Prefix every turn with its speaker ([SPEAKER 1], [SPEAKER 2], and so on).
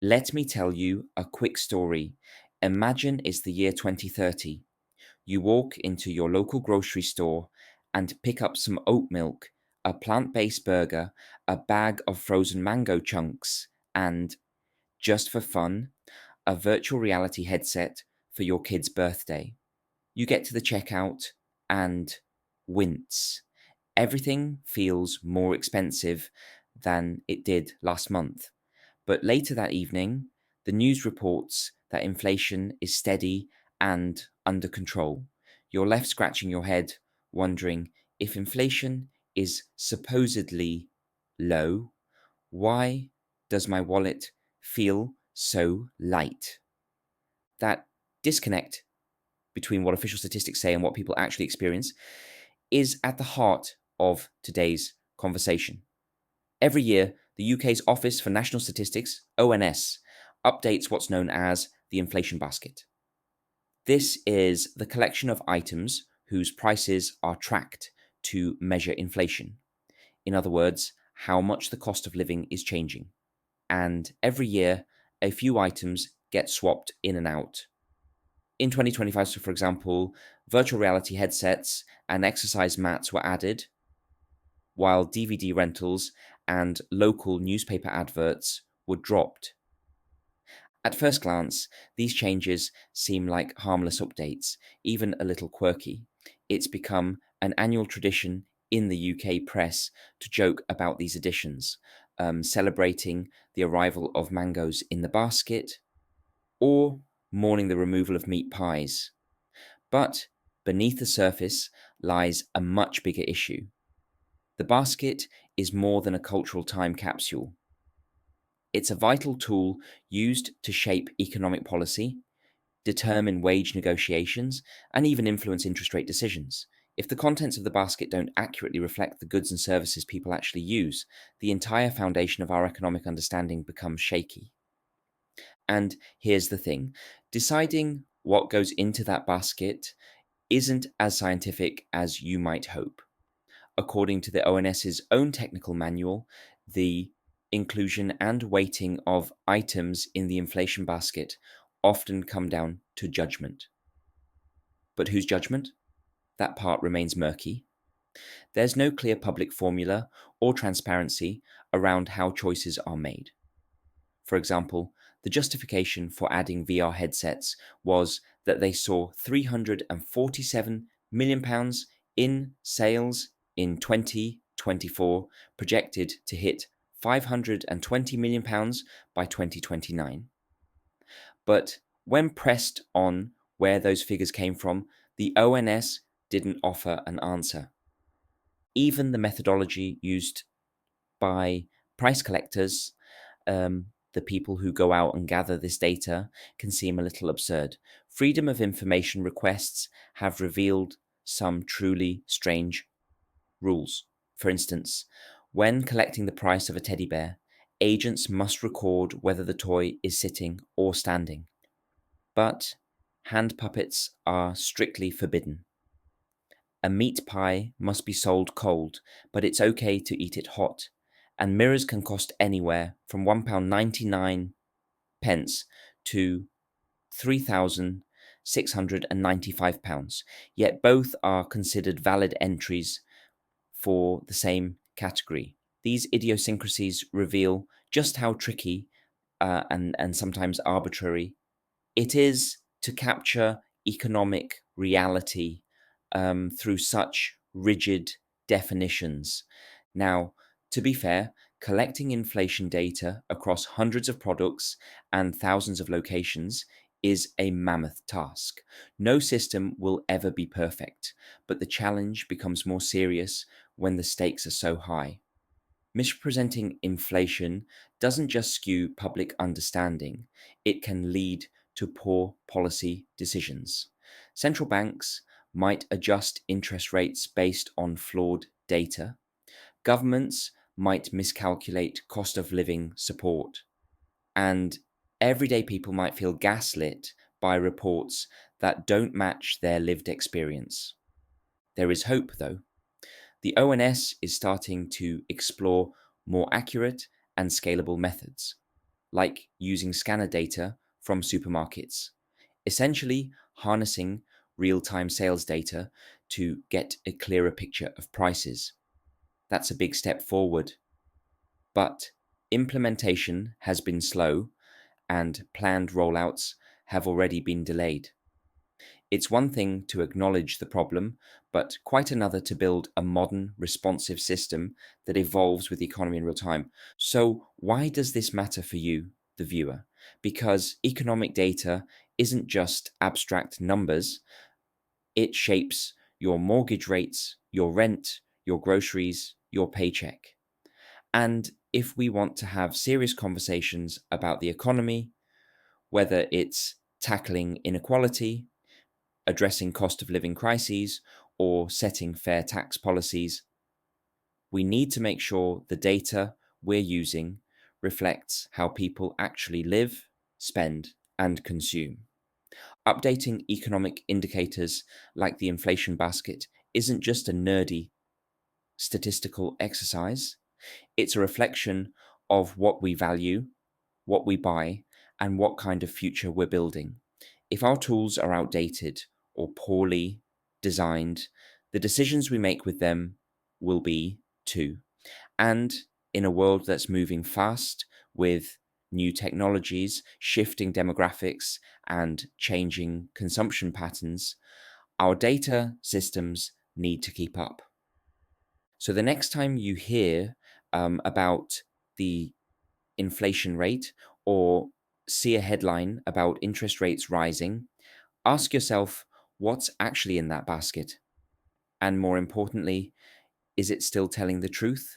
[SPEAKER 1] Let me tell you a quick story. Imagine it's the year 2030. You walk into your local grocery store and pick up some oat milk, a plant based burger, a bag of frozen mango chunks, and, just for fun, a virtual reality headset for your kid's birthday. You get to the checkout and wince. Everything feels more expensive than it did last month. But later that evening, the news reports that inflation is steady and under control. You're left scratching your head, wondering, if inflation is supposedly low, why does my wallet feel so light? That disconnect between what official statistics say and what people actually experience is at the heart of today's conversation. Every year, the UK's Office for National Statistics, ONS, updates what's known as the inflation basket. This is the collection of items whose prices are tracked to measure inflation. In other words, how much the cost of living is changing. And every year, a few items get swapped in and out. In 2025, so for example, virtual reality headsets and exercise mats were added, while DVD rentals and local newspaper adverts were dropped. At first glance, these changes seem like harmless updates, even a little quirky. It's become an annual tradition in the UK press to joke about these additions, celebrating the arrival of mangoes in the basket, or mourning the removal of meat pies. But beneath the surface lies a much bigger issue. The basket is more than a cultural time capsule. It's a vital tool used to shape economic policy, determine wage negotiations, and even influence interest rate decisions. If the contents of the basket don't accurately reflect the goods and services people actually use, the entire foundation of our economic understanding becomes shaky. And here's the thing, deciding what goes into that basket isn't as scientific as you might hope. According to the ONS's own technical manual, the inclusion and weighting of items in the inflation basket often come down to judgment. But whose judgment? That part remains murky. There's no clear public formula or transparency around how choices are made. For example, the justification for adding VR headsets was that they saw £347 million in sales in 2024, projected to hit £520 million by 2029. But when pressed on where those figures came from, the ONS didn't offer an answer. Even the methodology used by price collectors, the people who go out and gather this data, can seem a little absurd. Freedom of information requests have revealed some truly strange rules. For instance, when collecting the price of a teddy bear, agents must record whether the toy is sitting or standing. But hand puppets are strictly forbidden. A meat pie must be sold cold, but it's okay to eat it hot. And mirrors can cost anywhere from £1.99 to £3,695, yet both are considered valid entries for the same category. These idiosyncrasies reveal just how tricky and sometimes arbitrary it is to capture economic reality through such rigid definitions. Now, to be fair, collecting inflation data across hundreds of products and thousands of locations is a mammoth task. No system will ever be perfect, but the challenge becomes more serious when the stakes are so high. Misrepresenting inflation doesn't just skew public understanding, it can lead to poor policy decisions. Central banks might adjust interest rates based on flawed data. Governments might miscalculate cost of living support. And everyday people might feel gaslit by reports that don't match their lived experience. There is hope, though. The ONS is starting to explore more accurate and scalable methods. like using scanner data from supermarkets, essentially harnessing real time sales data to get a clearer picture of prices. That's a big step forward, but implementation has been slow and planned rollouts have already been delayed. It's one thing to acknowledge the problem, but quite another to build a modern, responsive system that evolves with the economy in real time. So, why does this matter for you, the viewer? Because economic data isn't just abstract numbers, it shapes your mortgage rates, your rent, your groceries, your paycheck. And if we want to have serious conversations about the economy, whether it's tackling inequality, addressing cost of living crises, or setting fair tax policies, we need to make sure the data we're using reflects how people actually live, spend, and consume. Updating economic indicators like the inflation basket isn't just a nerdy statistical exercise, it's a reflection of what we value, what we buy, and what kind of future we're building. If our tools are outdated or poorly designed, the decisions we make with them will be too. And in a world that's moving fast with new technologies, shifting demographics, and changing consumption patterns, our data systems need to keep up. So the next time you hear about the inflation rate or see a headline about interest rates rising, ask yourself what's actually in that basket. And more importantly, is it still telling the truth?